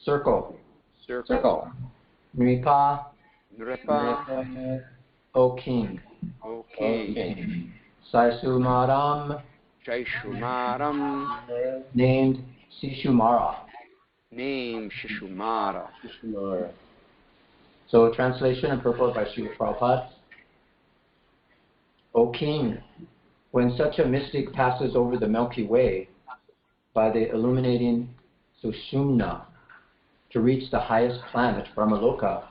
circle. Circle. Nripa, Nripa, O king. O king. Śiśumāram, Śiśumāram, named Śiśumāra. named Śiśumāra. So translation and purport by Srila Prabhupada. O king, when such a mystic passes over the Milky Way by the illuminating Suṣumṇā to reach the highest planet, Brahmaloka,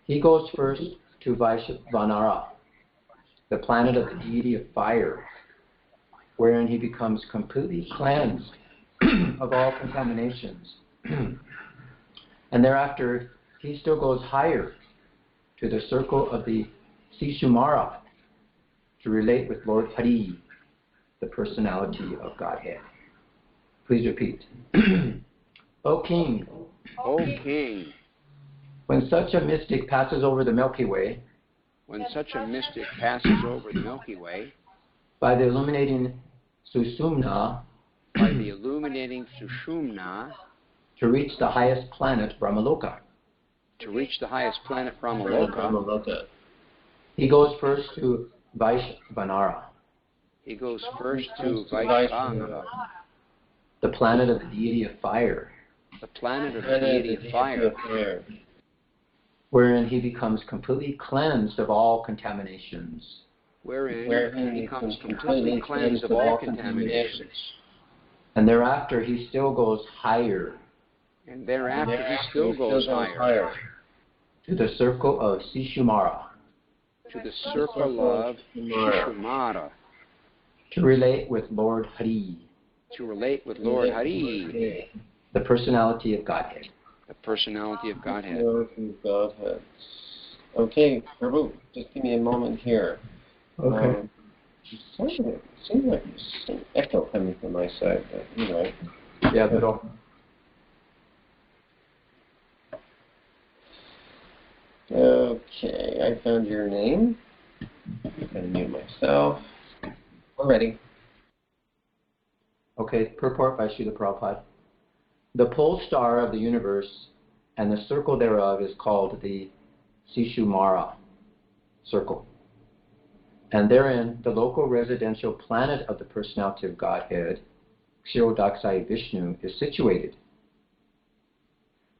he goes first to Vaiśvānara, the planet of the deity of fire, wherein he becomes completely cleansed of all contaminations. And thereafter, he still goes higher to the circle of the Śiśumāra to relate with Lord Hari, the personality of Godhead. Please repeat. O king. O king. When such a mystic passes over the Milky Way, when such a mystic passes over the Milky Way, by the illuminating Suṣumṇā, by the illuminating Suṣumṇā, to reach the highest planet, Brahmaloka. To reach the highest planet, Brahmaloka, he goes first to Vaiśvānara. He goes first to Vaiśvānara, the planet of the deity of fire. The planet of the deity of fire, wherein he becomes completely cleansed of all contaminations. Wherein he becomes completely cleansed of all contaminations. And thereafter he still goes higher. And thereafter he still goes higher. To the circle of Śiśumāra. To the circle of Śiśumāra. To relate with Lord Hari. To relate with Lord Hari. The personality of Godhead. The personality of Godhead. Okay, Prabhu, just give me a moment here. Okay. It seems like there's some echo coming from my side, but anyway. Yeah, but all. Okay, I found your name. I'm going to mute myself. We're ready. Okay, purport by Srila Prabhupada. The pole star of the universe and the circle thereof is called the Śiśumāra circle. And therein, the local residential planet of the personality of Godhead, Kshirodaksai Vishnu, is situated.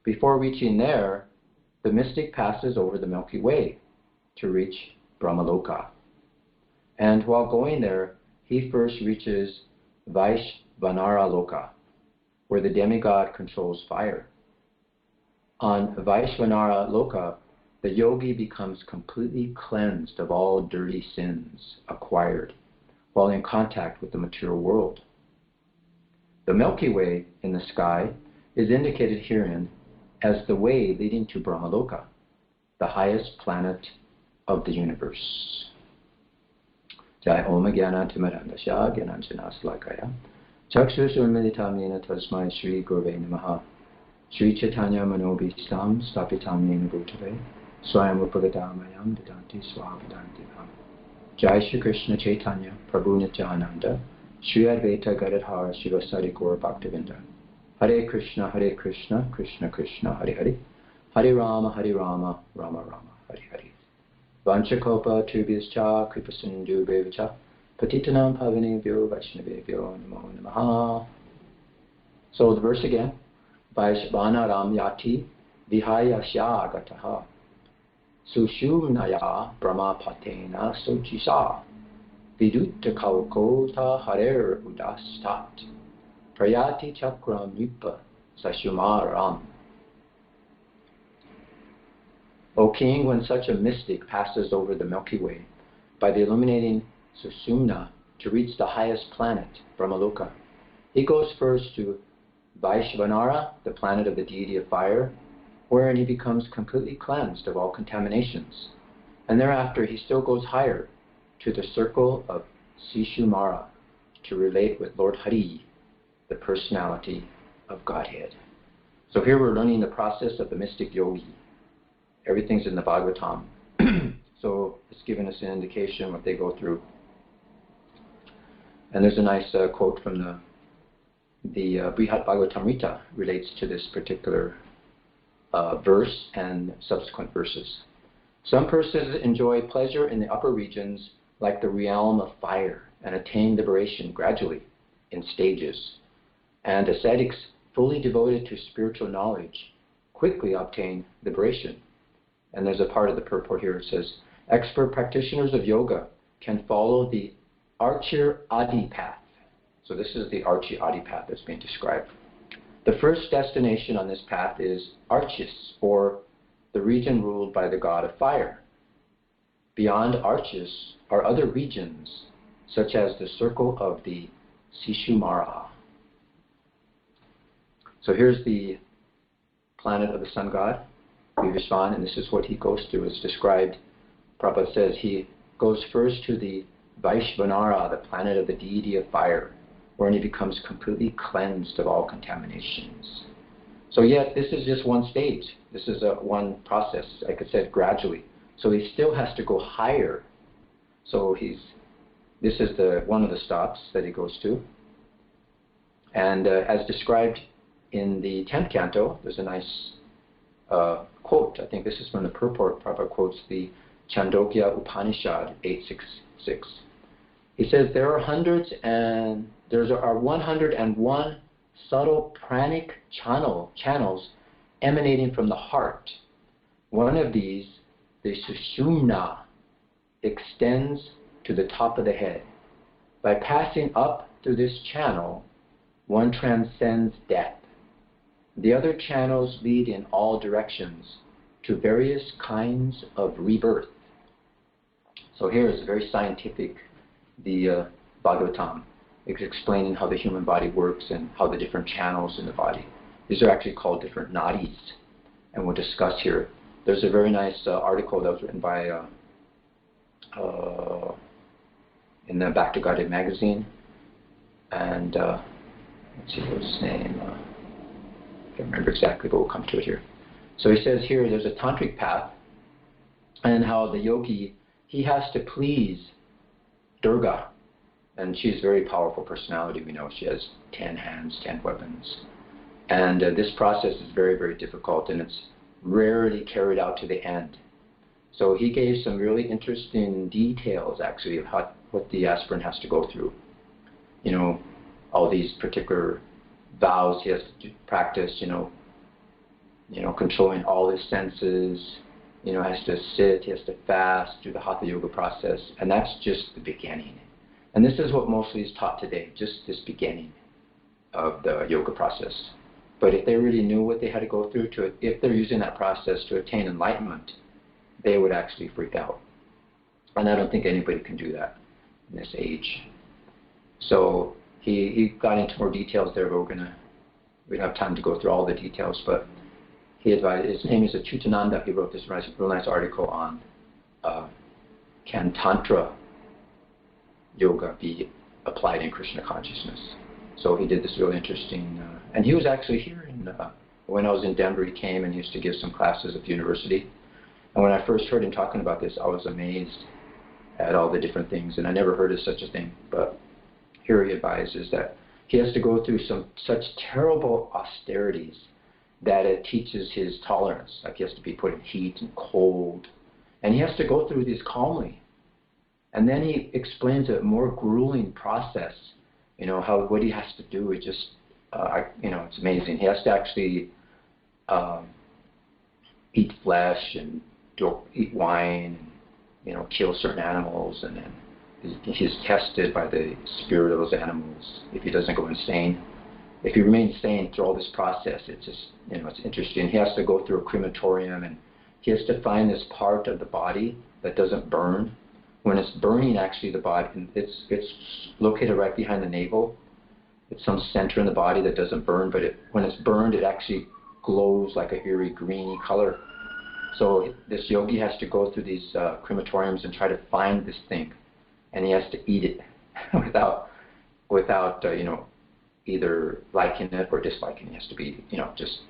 Before reaching there, the mystic passes over the Milky Way to reach Brahmaloka. And while going there, he first reaches Vaiśvānara Loka, where the demigod controls fire. On Vaiśvānara Loka, the yogi becomes completely cleansed of all dirty sins acquired while in contact with the material world. The Milky Way in the sky is indicated herein as the way leading to Brahmaloka, the highest planet of the universe. Jai Om Jnana Timirandasya Jnananjana Salakaya Chakshushrunmilitam Yena Tasmai Shri Gurve Namaha Shri Chaitanya Manobhistam Stapitam Yena Bhutale Swayam Upagatamayam Vedanti Swavadanti Bham. Jai Shri Krishna Chaitanya Prabhu Nityananda Shri Advaita Gadadhara Shivasari Gaur Bhaktivinda. Hare Krishna, Krishna Krishna, Hare Hare, Hare Rama, Rama Rama, Hare Hare. Vanchakopa Tubhyascha Kripasindu Bevacha Patitanam Pavanebhyo Vaishnavebhyo Namo Namaha. So the verse again. Vaiśvānaram yati vihayasya gataha Suṣumṇaya brahmapatena sochisa vidutta kaukota harer udastat prayati chakram yupa sashumaram. O king, when such a mystic passes over the Milky Way by the illuminating Suṣumṇā to reach the highest planet, Brahmaloka, he goes first to Vaiśvānara, the planet of the deity of fire, wherein he becomes completely cleansed of all contaminations. And thereafter he still goes higher to the circle of Śiśumāra to relate with Lord Hari, the personality of Godhead. So here we're learning the process of the mystic yogi. Everything's in the Bhagavatam. So it's giving us an indication what they go through. And there's a nice quote from the the Brihat Bhagavatamrita relates to this particular verse and subsequent verses. Some persons enjoy pleasure in the upper regions like the realm of fire and attain liberation gradually in stages. And ascetics fully devoted to spiritual knowledge quickly obtain liberation. And there's a part of the purport here. It says, expert practitioners of yoga can follow the Archir Adi path. So this is the Archir Adi path that's being described. The first destination on this path is Archis, or the region ruled by the god of fire. Beyond Archis are other regions, such as the circle of the Śiśumāra. So here's the planet of the sun god, Vaiśvānara, and this is what he goes through. It's described, Prabhupada says, he goes first to the Vaiśvānara, the planet of the deity of fire, wherein he becomes completely cleansed of all contaminations. So yet, this is just one stage. This is one process, like I said, gradually. So he still has to go higher. So this is one of the stops that he goes to. And as described in the 10th canto, there's a nice quote. I think this is from the purport. Prabhupada quotes the Chandogya Upanishad 866. He says, there are 101 subtle pranic channels emanating from the heart. One of these, the Suṣumṇā, extends to the top of the head. By passing up through this channel, one transcends death. The other channels lead in all directions to various kinds of rebirth. So here is very scientific, the Bhagavatam. It's explaining how the human body works and how the different channels in the body. These are actually called different nadis, and we'll discuss here. There's a very nice article that was written by in the Back to Godhead magazine, and let's see what's his name. I can't remember exactly, but we'll come to it here. So he says here, there's a tantric path, and how the yogi, he has to please Durga. And she's a very powerful personality. We know she has 10 hands, 10 weapons. And this process is very, very difficult, and it's rarely carried out to the end. So he gave some really interesting details, actually, of what the aspirant has to go through. You know, all these particular vows he has to practice, controlling all his senses, has to sit, he has to fast, do the Hatha Yoga process, and that's just the beginning. And this is what mostly is taught today, just this beginning of the yoga process. But if they really knew what they had to go through, if they're using that process to attain enlightenment, they would actually freak out. And I don't think anybody can do that in this age. So he got into more details there, but we don't have time to go through all the details. But he advised, his name is Achyutananda. He wrote this real nice article on can Tantra yoga be applied in Krishna consciousness. So he did this really interesting, and he was actually here when I was in Denver. He came and he used to give some classes at the university. And when I first heard him talking about this, I was amazed at all the different things, and I never heard of such a thing. But here he advises that he has to go through such terrible austerities that it teaches his tolerance. Like he has to be put in heat and cold, and he has to go through these calmly. And then he explains a more grueling process, what he has to do. It just, it's amazing. He has to actually eat flesh and eat wine, and, kill certain animals, and then he's tested by the spirit of those animals if he doesn't go insane. If he remains sane through all this process, it's just, it's interesting. He has to go through a crematorium, and he has to find this part of the body that doesn't burn. When it's burning, actually, the body, it's located right behind the navel. It's some center in the body that doesn't burn, but when it's burned, it actually glows like a very greeny color. So this yogi has to go through these crematoriums and try to find this thing, and he has to eat it without either liking it or disliking it. He has to be, just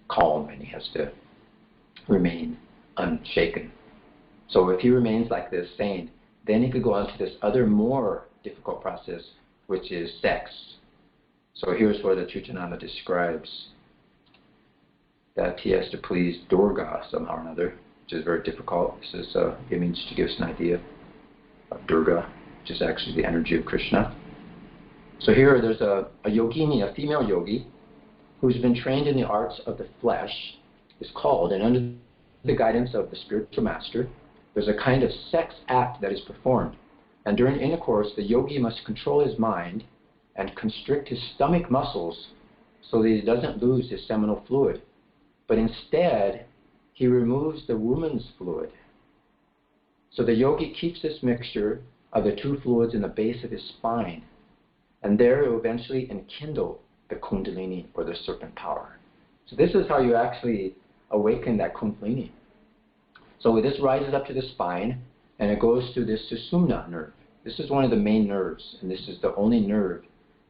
calm, and he has to remain unshaken. So if he remains like this, sane, then he could go on to this other more difficult process, which is sex. So here's where the Suṣumṇā describes that he has to please Durga somehow or another, which is very difficult. This is image to give us an idea of Durga, which is actually the energy of Krishna. So here there's a yogini, a female yogi, who's been trained in the arts of the flesh, is called, and under the guidance of the spiritual master, there's a kind of sex act that is performed. And during intercourse, the yogi must control his mind and constrict his stomach muscles so that he doesn't lose his seminal fluid. But instead, he removes the woman's fluid. So the yogi keeps this mixture of the two fluids in the base of his spine, and there it will eventually enkindle the kundalini, or the serpent power. So this is how you actually awaken that kundalini. So this rises up to the spine, and it goes through this Suṣumṇā nerve. This is one of the main nerves, and this is the only nerve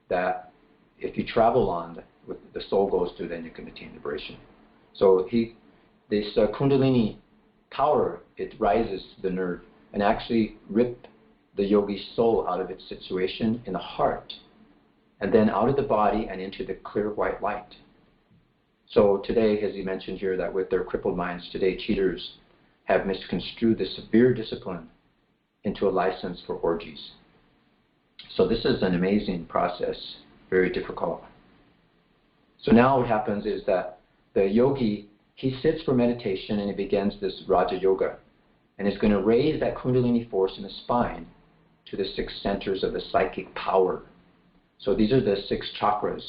that if you travel on, the soul goes through, then you can attain liberation. So this kundalini power, it rises to the nerve and actually rip the yogi's soul out of its situation in the heart, and then out of the body and into the clear white light. So today, as he mentioned here, that with their crippled minds, today cheaters have misconstrued the severe discipline into a license for orgies. So this is an amazing process, very difficult. So now what happens is that the yogi, he sits for meditation and he begins this Raja Yoga, and is going to raise that Kundalini force in the spine to the 6 centers of the psychic power. So these are the 6 chakras,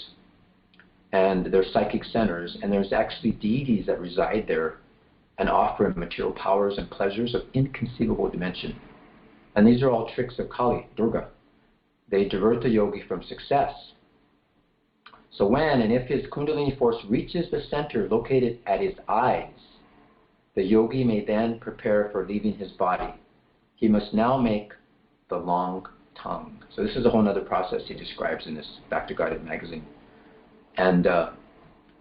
and they're psychic centers, and there's actually deities that reside there and offer him material powers and pleasures of inconceivable dimension. And these are all tricks of Kali, Durga. They divert the yogi from success. So when and if his Kundalini force reaches the center located at his eyes, the yogi may then prepare for leaving his body. He must now make the long tongue. So this is a whole other process he describes in this Back to Godhead magazine. And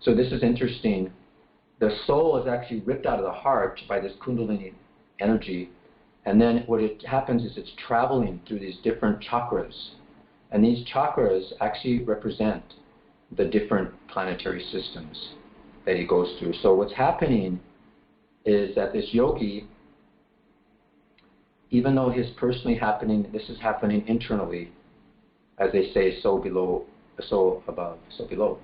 so this is interesting. The soul is actually ripped out of the heart by this Kundalini energy, and then what it happens is it's traveling through these different chakras, and these chakras actually represent the different planetary systems that he goes through. So what's happening is that this yogi, even though this is happening internally, as they say, soul below, soul above, soul below.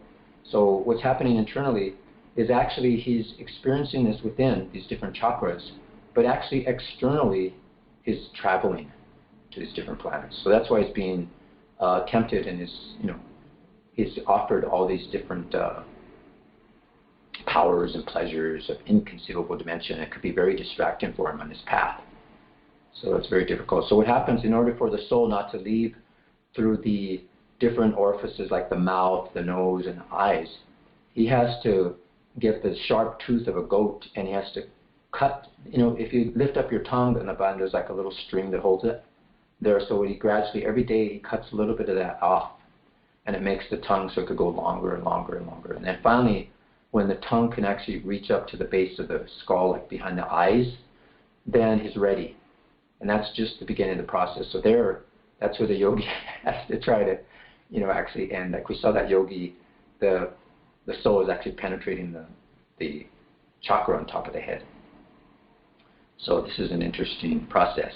So what's happening internally is actually he's experiencing this within these different chakras, but actually externally he's traveling to these different planets. So that's why he's being tempted, and he's offered all these different powers and pleasures of inconceivable dimension. It could be very distracting for him on his path. So it's very difficult. So what happens, in order for the soul not to leave through the different orifices like the mouth, the nose, and the eyes, he has to get the sharp tooth of a goat, and he has to cut, if you lift up your tongue and there's like a little string that holds it there. So he gradually, every day, he cuts a little bit of that off, and it makes the tongue so it could go longer and longer and longer. And then finally, when the tongue can actually reach up to the base of the skull, like behind the eyes, then he's ready. And that's just the beginning of the process. So that's where the yogi has to try to, actually end. Like we saw that yogi, the soul is actually penetrating the chakra on top of the head. So this is an interesting process.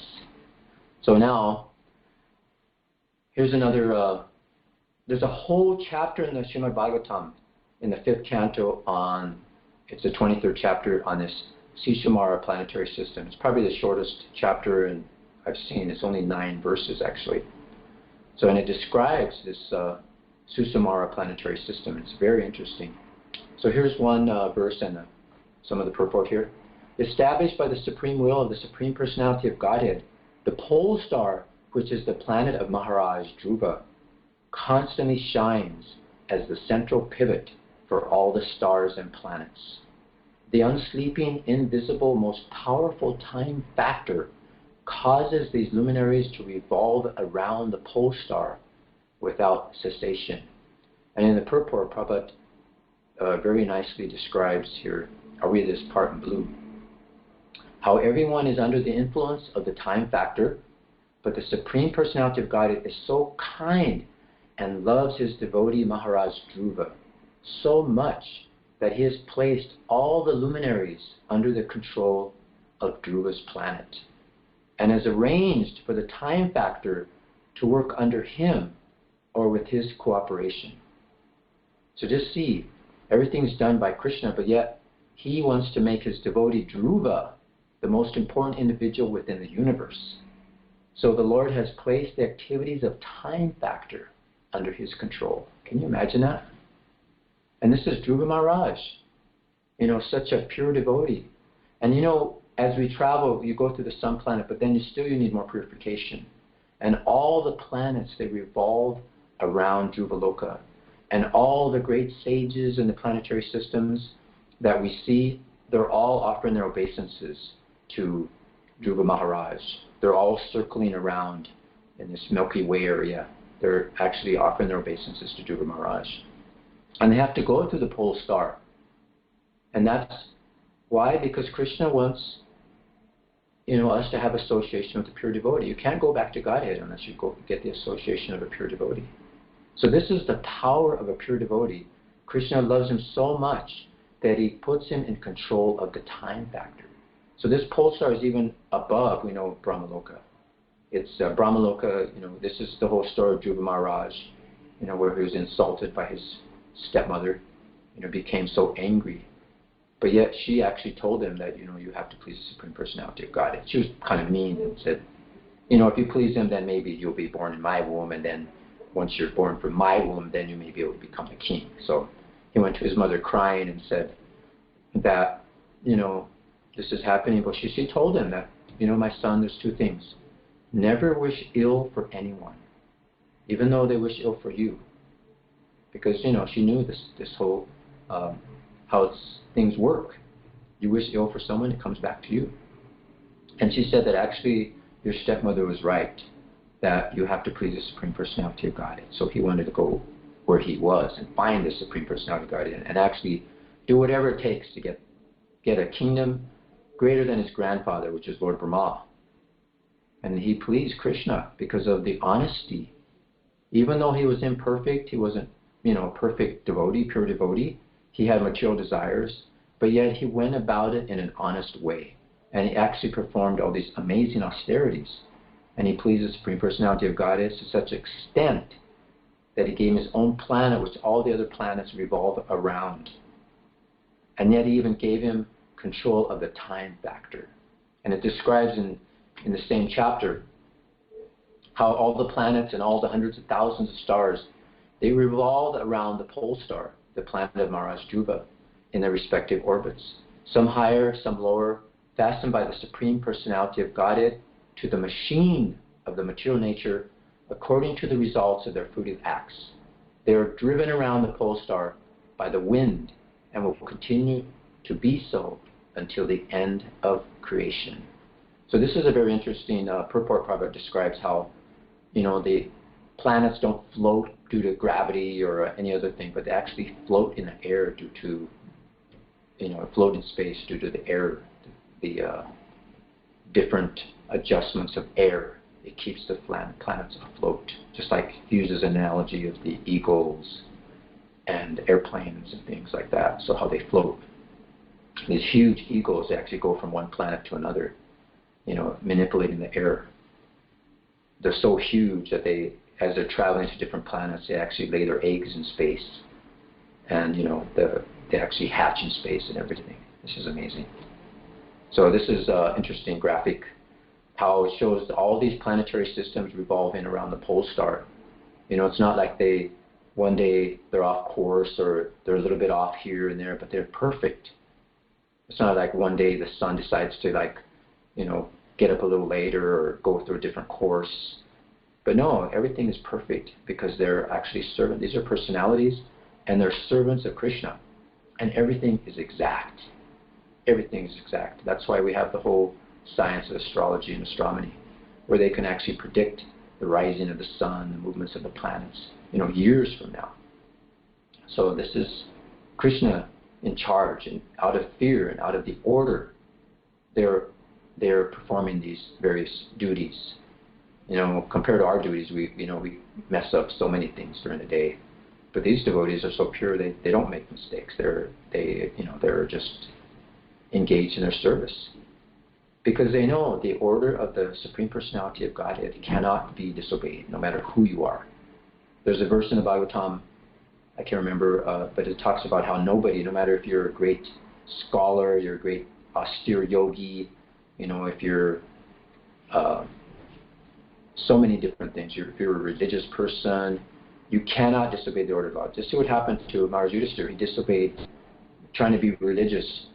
So now, here's another, there's a whole chapter in the Śrīmad Bhagavatam, in the 5th canto it's the 23rd chapter on this Śiśumāra planetary system. It's probably the shortest chapter I've seen. It's only 9 verses actually. So, and it describes this Śiśumāra planetary system. It's very interesting. So here's one verse and some of the purport here. Established by the supreme will of the Supreme Personality of Godhead, the pole star, which is the planet of Maharaj Dhruva, constantly shines as the central pivot for all the stars and planets. The unsleeping, invisible, most powerful time factor causes these luminaries to revolve around the pole star without cessation. And in the purport, Prabhupada very nicely describes here, I'll read this part in blue, how everyone is under the influence of the time factor, but the Supreme Personality of Godhead is so kind and loves his devotee Maharaj Dhruva so much that he has placed all the luminaries under the control of Dhruva's planet and has arranged for the time factor to work under him or with his cooperation. So just see, everything's done by Krishna, but yet he wants to make his devotee Dhruva the most important individual within the universe. So the Lord has placed the activities of time factor under his control. Can you imagine that? And this is Dhruva Maharaj, such a pure devotee. And as we travel, you go through the sun planet, but then you need more purification. And all the planets, they revolve around Dhruvaloka. And all the great sages in the planetary systems that we see, they're all offering their obeisances to Dhruva Maharaj. They're all circling around in this Milky Way area. They're actually offering their obeisances to Dhruva Maharaj. And they have to go through the pole star. And that's why? Because Krishna wants us to have association with a pure devotee. You can't go back to Godhead unless you get the association of a pure devotee. So this is the power of a pure devotee. Krishna loves him so much that he puts him in control of the time factor. So this pole star is even above, Brahmaloka. It's Brahmaloka, this is the whole story of Dhruva Maharaj, where he was insulted by his stepmother, became so angry. But yet she actually told him that, you have to please the Supreme Personality of Godhead. She was kind of mean and said, if you please him, then maybe you'll be born in my womb, and then once you're born from my womb, then you may be able to become a king. So he went to his mother crying and said that, this is happening. But she told him that, my son, there's two things. Never wish ill for anyone, even though they wish ill for you. Because, she knew this whole, how things work. You wish ill for someone, it comes back to you. And she said that actually your stepmother was right, that you have to please the Supreme Personality of Godhead. So he wanted to go where he was and find the Supreme Personality of Godhead and actually do whatever it takes to get a kingdom greater than his grandfather, which is Lord Brahma. And he pleased Krishna because of the honesty. Even though he was imperfect, he wasn't, perfect devotee, pure devotee. He had material desires, but yet he went about it in an honest way. And he actually performed all these amazing austerities. And he pleased the Supreme Personality of Godhead to such extent that he gave him his own planet, which all the other planets revolve around. And yet he even gave him control of the time factor. And it describes in the same chapter how all the planets and all the hundreds of thousands of stars, they revolve around the pole star, the planet of Maharaj Dhruva, in their respective orbits. Some higher, some lower, fastened by the Supreme Personality of Godhead to the machine of the material nature according to the results of their fruitive acts. They are driven around the pole star by the wind and will continue to be so until the end of creation. So this is a very interesting purport. Prabhu describes how, the planets don't float due to gravity or any other thing, but they actually float in the air due to, float in space due to the air, the different adjustments of air. It keeps the planets afloat, just like he uses an analogy of the eagles and airplanes and things like that, so how they float. These huge eagles, they actually go from one planet to another, manipulating the air. They're so huge that as they're traveling to different planets, they actually lay their eggs in space. And, they actually hatch in space and everything. This is amazing. So this is an interesting graphic, how it shows all these planetary systems revolving around the pole star. It's not like one day they're off course or they're a little bit off here and there, but they're perfect. It's not like one day the sun decides to get up a little later or go through a different course. But no, everything is perfect because they're actually servants. These are personalities and they're servants of Krishna. And everything is exact. Everything is exact. That's why we have the whole science of astrology and astronomy, where they can actually predict the rising of the sun, the movements of the planets, years from now. So this is Krishna in charge, and out of fear and out of the order, they're performing these various duties. Compared to our duties, we mess up so many things during the day. But these devotees are so pure, they don't make mistakes. They're just engaged in their service. Because they know the order of the Supreme Personality of Godhead cannot be disobeyed, no matter who you are. There's a verse in the Bhagavatam, I can't remember, but it talks about how nobody, no matter if you're a great scholar, you're a great austere yogi, if you're so many different things. If you're a religious person, you cannot disobey the order of God. Just see what happened to Maharaj Yudhishthira. He disobeyed, trying to be religious.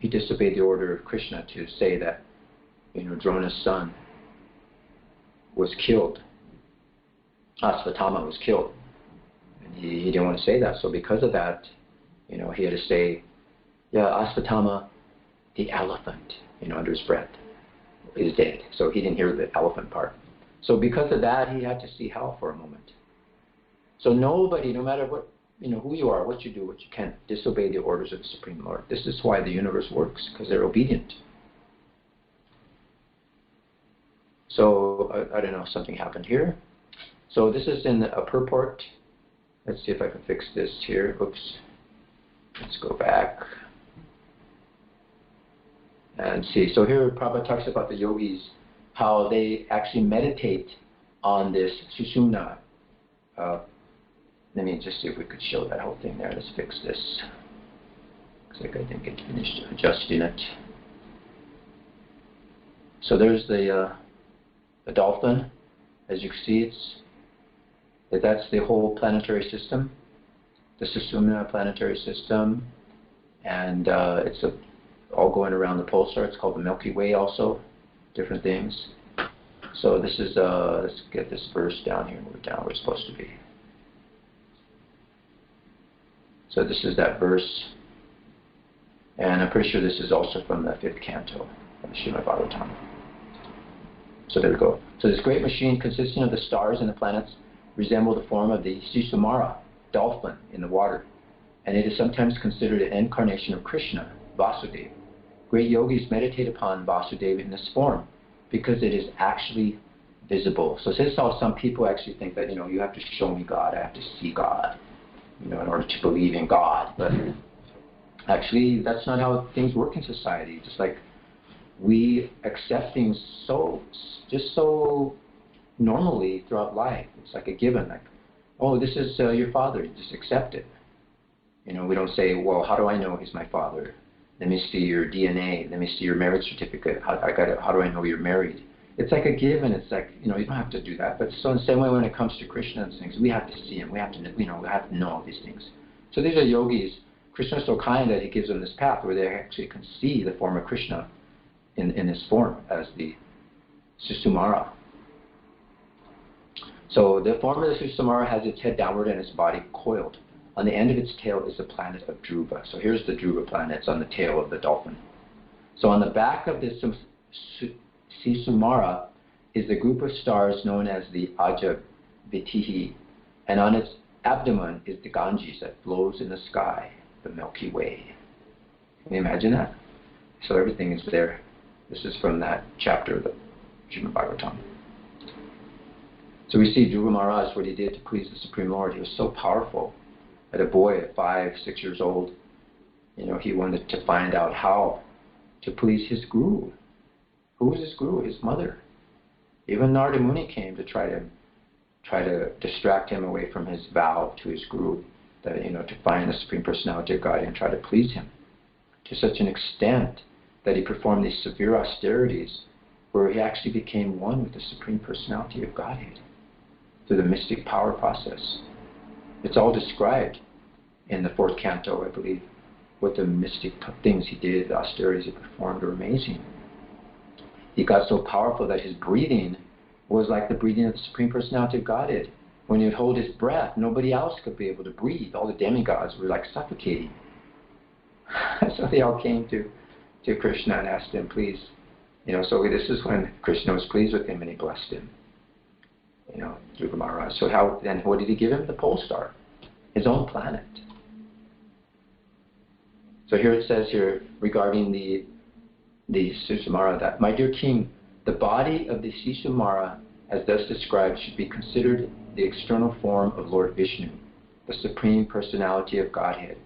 He disobeyed the order of Krishna to say that, Drona's son was killed. Asvatthama was killed. And he didn't want to say that. So because of that, he had to say, Asvatthama, the elephant, under his breath, is dead. So he didn't hear the elephant part. So because of that, he had to see hell for a moment. So nobody, no matter what, who you are, what you do, what you can't disobey the orders of the Supreme Lord. This is why the universe works, because they're obedient. So, I don't know, something happened here. So this is in a purport. Let's see if I can fix this here. Oops. Let's go back. And see, so here Prabhupada talks about the yogis, how they actually meditate on this Suṣumṇā. Let me just see if we could show that whole thing there. Let's fix this. Looks like I didn't get finished adjusting it. So there's the dolphin. As you can see, that's the whole planetary system, the Suṣumṇā planetary system, and it's all going around the pulsar. It's called the Milky Way also, different things. So this is, let's get this verse down here, move it down where it's supposed to be. So this is that verse, and I'm pretty sure this is also from the 5th canto of the Srimad Bhagavatam. So there we go. So this great machine consisting of the stars and the planets resemble the form of the Śiśumāra, dolphin in the water, and it is sometimes considered an incarnation of Krishna, Vasudeva. Great yogis meditate upon Vasudeva in this form because it is actually visible. So this is how some people actually think that, you have to show me God, I have to see God, in order to believe in God. But actually, that's not how things work in society. Just like we accept things so normally throughout life. It's like a given, like, oh, this is your father, you just accept it. We don't say, well, how do I know he's my father? Let me see your DNA, let me see your marriage certificate, how do I know you're married? It's like a given. It's like, you don't have to do that. But so in the same way when it comes to Krishna and things, we have to see him. We have to, we have to know all these things. So these are yogis. Krishna is so kind that he gives them this path where they actually can see the form of Krishna in this form as the Śiśumāra. So the form of the Śiśumāra has its head downward and its body coiled. On the end of its tail is the planet of Dhruva. So here's the Dhruva planet. It's on the tail of the dolphin. So on the back of this Śiśumāra is the group of stars known as the Ajavitihi, and on its abdomen is the Ganges that flows in the sky, the Milky Way. Can you imagine that? So everything is there. This is from that chapter of the Srimad Bhagavatam. So we see Dhruva Maharaj, what he did to please the Supreme Lord. He was so powerful. At a boy at 5, 6 years old, he wanted to find out how to please his guru. Who was his guru? His mother. Even Narada Muni came to try to distract him away from his vow to his guru, that to find the Supreme Personality of Godhead and try to please him, to such an extent that he performed these severe austerities, where he actually became one with the Supreme Personality of Godhead through the mystic power process. It's all described in the 4th canto, I believe, what the mystic things he did, the austerities he performed were amazing. He got so powerful that his breathing was like the breathing of the Supreme Personality of Godhead. When he would hold his breath, nobody else could be able to breathe. All the demigods were like suffocating. So they all came to Krishna and asked him, please. So this is when Krishna was pleased with him and he blessed him. Dhruva Maharaj. So then what did he give him? The pole star, his own planet. So here it says here regarding the Śiśumāra that, my dear king, the body of the Śiśumāra, as thus described, should be considered the external form of Lord Vishnu, the Supreme Personality of Godhead.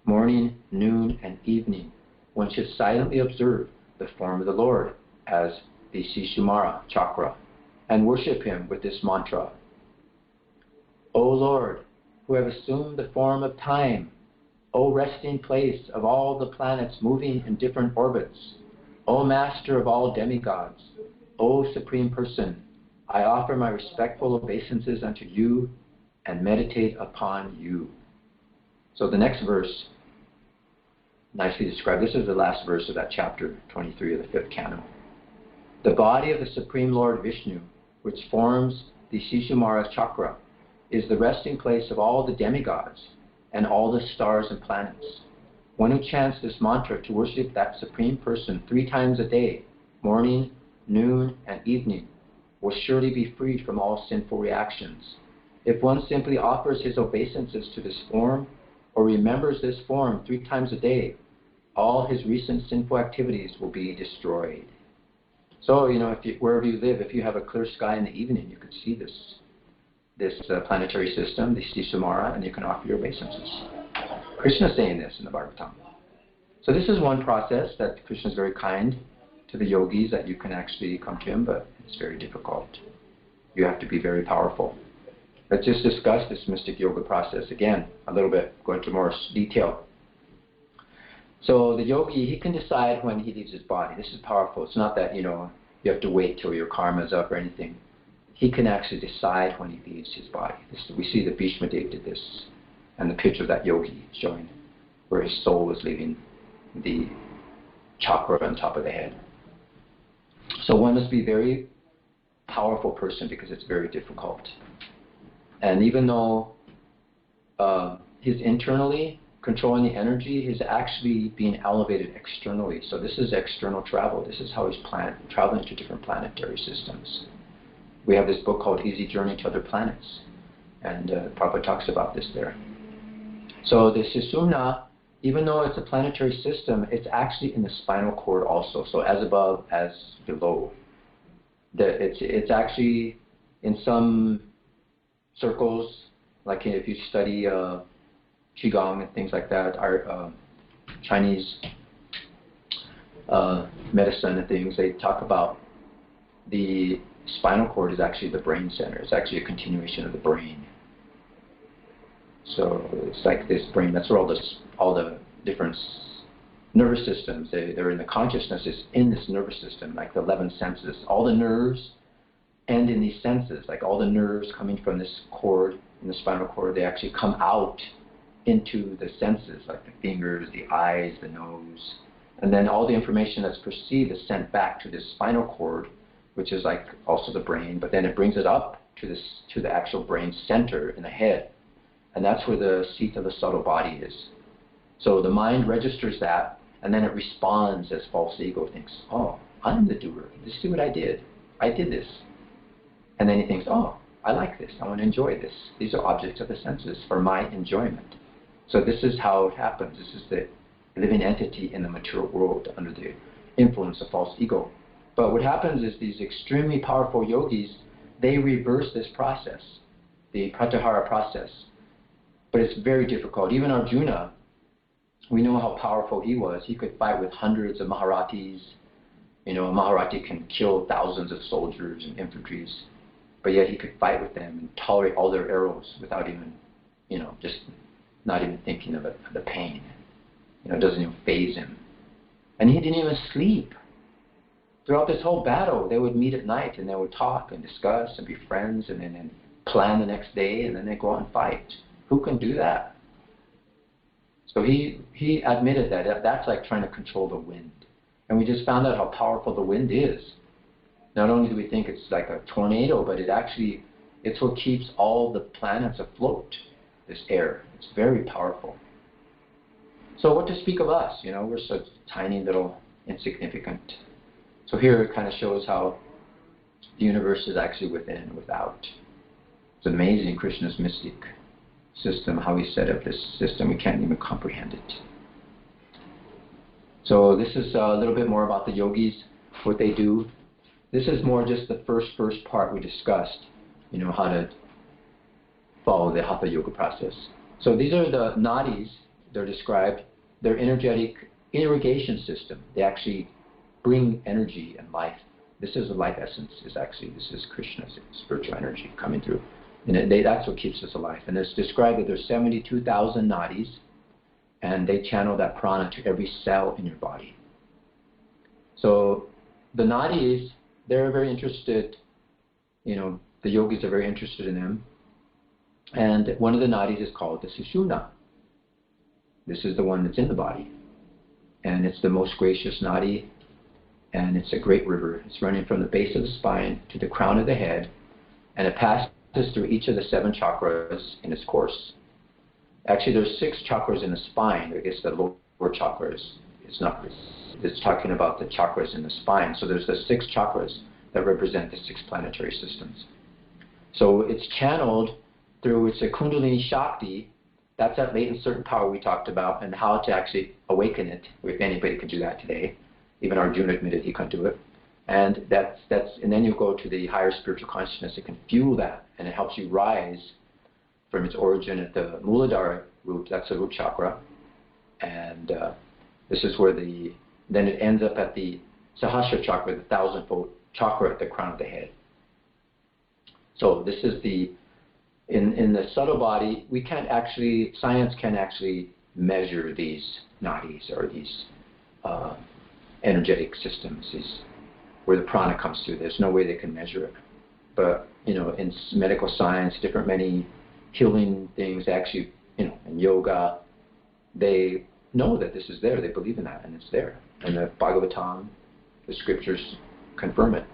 Morning, noon, and evening, one should silently observe the form of the Lord as the Śiśumāra chakra and worship him with this mantra. O Lord, who have assumed the form of time, O resting place of all the planets moving in different orbits, O Master of all demigods, O Supreme Person, I offer my respectful obeisances unto you and meditate upon you. So the next verse, nicely described. This is the last verse of that chapter 23 of the 5th canto. The body of the Supreme Lord Vishnu, which forms the Śiśumāra chakra, is the resting place of all the demigods and all the stars and planets. One who chants this mantra to worship that Supreme Person 3 times a day, morning, noon, and evening, will surely be freed from all sinful reactions. If one simply offers his obeisances to this form, or remembers this form 3 times a day, all his recent sinful activities will be destroyed. So, wherever you live, if you have a clear sky in the evening, you could see this planetary system, the Śiśumāra, and you can offer your obeisances. Krishna is saying this in the Bhagavatam. So this is one process that Krishna is very kind to the yogis, that you can actually come to him, but it's very difficult. You have to be very powerful. Let's just discuss this mystic yoga process again a little bit, go into more detail. So the yogi, he can decide when he leaves his body. This is powerful. It's not that, you have to wait till your karma is up or anything. He can actually decide when he leaves his body. We see that Bhishma Dev did this, and the picture of that yogi showing where his soul was leaving the chakra on top of the head. So one must be a very powerful person because it's very difficult. And even though he's internally controlling the energy, he's actually being elevated externally. So this is external travel. This is how he's traveling to different planetary systems. We have this book called Easy Journey to Other Planets, and Prabhupada talks about this there. So the Suṣumṇā, even though it's a planetary system, it's actually in the spinal cord also. So as above, as below. It's actually in some circles, like if you study Qigong and things like that, our Chinese medicine and things, they talk about the spinal cord is actually the brain center. It's actually a continuation of the brain. So it's like this brain, that's where all the different nervous systems, they're in the consciousness is in this nervous system, like the 11 senses. All the nerves end in these senses, like all the nerves coming from this cord, in the spinal cord, they actually come out into the senses, like the fingers, the eyes, the nose. And then all the information that's perceived is sent back to this spinal cord, which is like also the brain, but then it brings it up to the actual brain center in the head. And that's where the seat of the subtle body is. So the mind registers that, and then it responds as false ego, thinks, oh, I'm the doer. Just see what I did. I did this. And then he thinks, oh, I like this. I want to enjoy this. These are objects of the senses for my enjoyment. So this is how it happens. This is the living entity in the material world under the influence of false ego. But what happens is these extremely powerful yogis, they reverse this process, the pratyahara process. But it's very difficult. Even Arjuna, we know how powerful he was. He could fight with hundreds of Maharatis. A Maharati can kill thousands of soldiers and infantries. But yet he could fight with them and tolerate all their arrows without even, just not even thinking of the pain. It doesn't even faze him. And he didn't even sleep. Throughout this whole battle, they would meet at night and they would talk and discuss and be friends and then plan the next day, and then they go out and fight. Who can do that? So he admitted that that's like trying to control the wind. And we just found out how powerful the wind is. Not only do we think it's like a tornado, but it's what keeps all the planets afloat, this air. It's very powerful. So what to speak of us? We're such tiny little insignificant. So here it kind of shows how the universe is actually within and without. It's amazing, Krishna's mystic system, how he set up this system. We can't even comprehend it. So this is a little bit more about the yogis, what they do. This is more just the first part we discussed, how to follow the Hatha Yoga process. So these are the nadis. They're described. They're energetic irrigation system. They actually bring energy and life. This is the life essence. This is Krishna's spiritual energy coming through. And that's what keeps us alive. And it's described that there's 72,000 nadis, and they channel that prana to every cell in your body. So the nadis, they're very interested, the yogis are very interested in them. And one of the nadis is called the Suṣumṇā. This is the one that's in the body. And it's the most gracious nadi, and it's a great river. It's running from the base of the spine to the crown of the head, and it passes through each of the 7 chakras in its course. Actually, there's 6 chakras in the spine. I guess the lower chakras, it's talking about the chakras in the spine. So there's the 6 chakras that represent the 6 planetary systems. So it's channeled through its Kundalini Shakti. That's that latent certain power we talked about, and how to actually awaken it, if anybody can do that today. Even Arjuna admitted he couldn't do it. And and then you go to the higher spiritual consciousness. It can fuel that, and it helps you rise from its origin at the Muladhara root. That's the root chakra. And this is where then it ends up at the Sahasra chakra, the 1,000-fold chakra at the crown of the head. So this is in the subtle body, science can't actually measure these nadis or these energetic systems, where the prana comes through. There's no way they can measure it. But, in medical science, many healing things, actually, in yoga, they know that this is there. They believe in that, and it's there. And the Bhagavatam, the scriptures confirm it.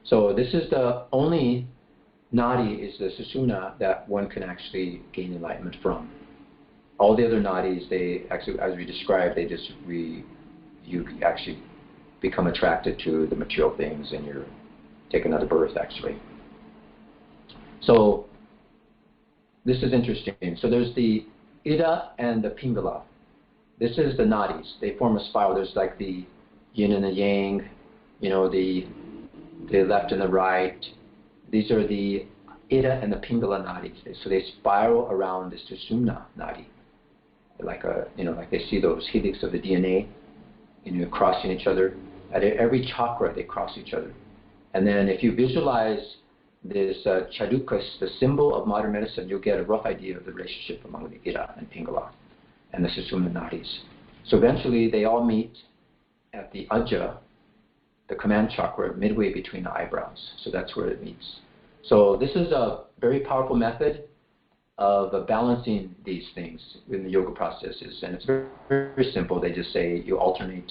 So this is the only nadi, is the Suṣumṇā, that one can actually gain enlightenment from. All the other nadis, they actually, as we described, you actually become attracted to the material things, and you take another birth, actually. So this is interesting. So there's the Ida and the Pingala. This is the nadis. They form a spiral. There's like the yin and the yang, the left and the right. These are the Ida and the Pingala nadis. So they spiral around the Suṣumṇā nadi. Like they see those helix of the DNA, crossing each other. At every chakra, they cross each other. And then if you visualize this chadukas, the symbol of modern medicine, you'll get a rough idea of the relationship among the Ida and Pingala and the Suṣumṇā nadis. So eventually, they all meet at the Ajja, the command chakra, midway between the eyebrows. So that's where it meets. So this is a very powerful method of balancing these things in the yoga processes. And it's very, very simple. They just say you alternate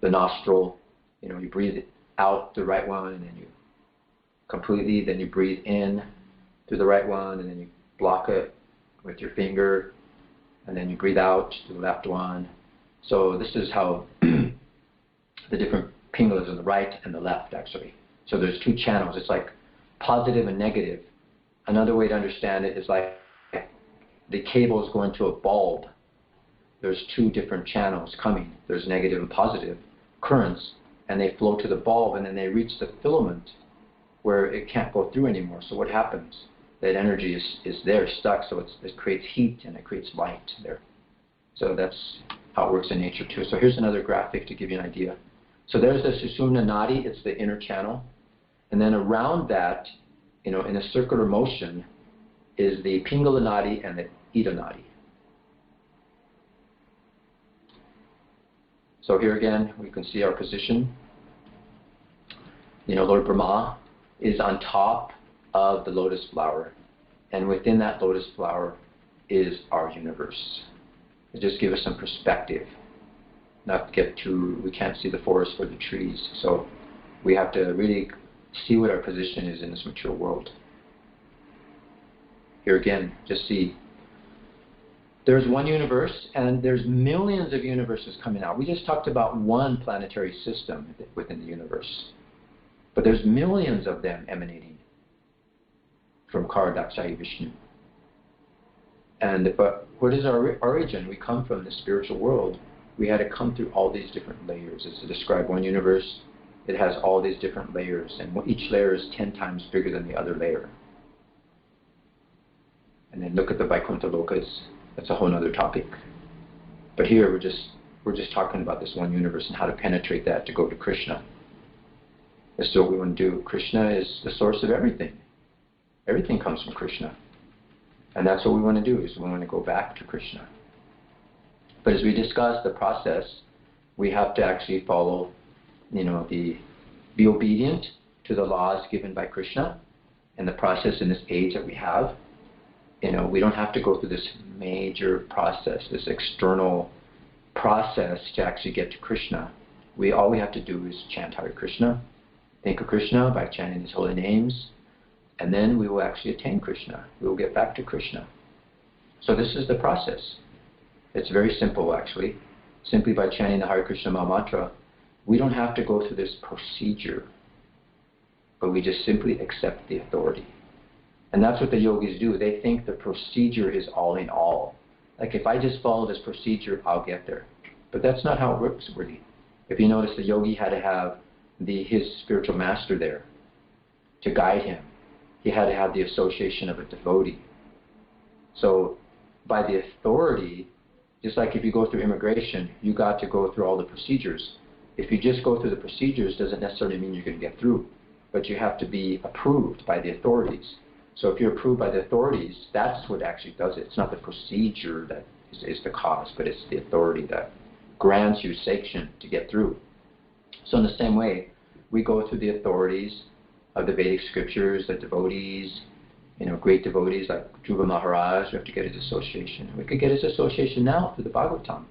the nostril, you breathe out the right one, and then you completely, then you breathe in through the right one, and then you block it with your finger, and then you breathe out to the left one. So this is how the different pingalas on the right and the left, actually. So there's 2 channels. It's like positive and negative. Another way to understand it is like the cable is going to a bulb. There's 2 different channels coming. There's negative and positive currents, and they flow to the bulb, and then they reach the filament where it can't go through anymore. So what happens? That energy is there, stuck, so it creates heat and it creates light there. So that's how it works in nature too. So here's another graphic to give you an idea. So there's the Suṣumṇā nadi, it's the inner channel. And then around that, in a circular motion, is the Pingala nadi and the Ida nadi. So here again, we can see our position. Lord Brahma is on top of the lotus flower, and within that lotus flower is our universe. It just gives us some perspective. We can't see the forest for the trees, so we have to really see what our position is in this material world. Here again, just see. There's one universe, and there's millions of universes coming out. We just talked about one planetary system within the universe. But there's millions of them emanating from Karadakshai Vishnu. But what is our origin? We come from the spiritual world. We had to come through all these different layers. As to describe one universe, it has all these different layers, and each layer is 10 times bigger than the other layer. and then look at the Vaikuntha Lokas. That's a whole other topic. But here we're just talking about this one universe and how to penetrate that to go to Krishna. That's what we want to do. Krishna is the source of everything. Everything comes from Krishna. And that's what we want to do, is we want to go back to Krishna. But as we discussed the process, we have to actually follow, be obedient to the laws given by Krishna and the process in this age that we have. We don't have to go through this major process, this external process to actually get to Krishna. All we have to do is chant Hare Krishna, think of Krishna by chanting His holy names, and then we will actually attain Krishna. We will get back to Krishna. So this is the process. It's very simple, actually. Simply by chanting the Hare Krishna Maha Mantra, we don't have to go through this procedure, but we just simply accept the authority. And that's what the yogis do. They think the procedure is all in all. Like, if I just follow this procedure, I'll get there. But that's not how it works, really. If you notice, the yogi had to have his spiritual master there to guide him. He had to have the association of a devotee. So by the authority, just like if you go through immigration, you got to go through all the procedures. If you just go through the procedures, doesn't necessarily mean you're going to get through. But you have to be approved by the authorities. So if you're approved by the authorities, that's what actually does it. It's not the procedure that is the cause, but it's the authority that grants you sanction to get through. So in the same way, we go through the authorities of the Vedic scriptures, the devotees, great devotees like Dhruva Maharaj. We have to get his association. We could get his association now through the Bhagavatam.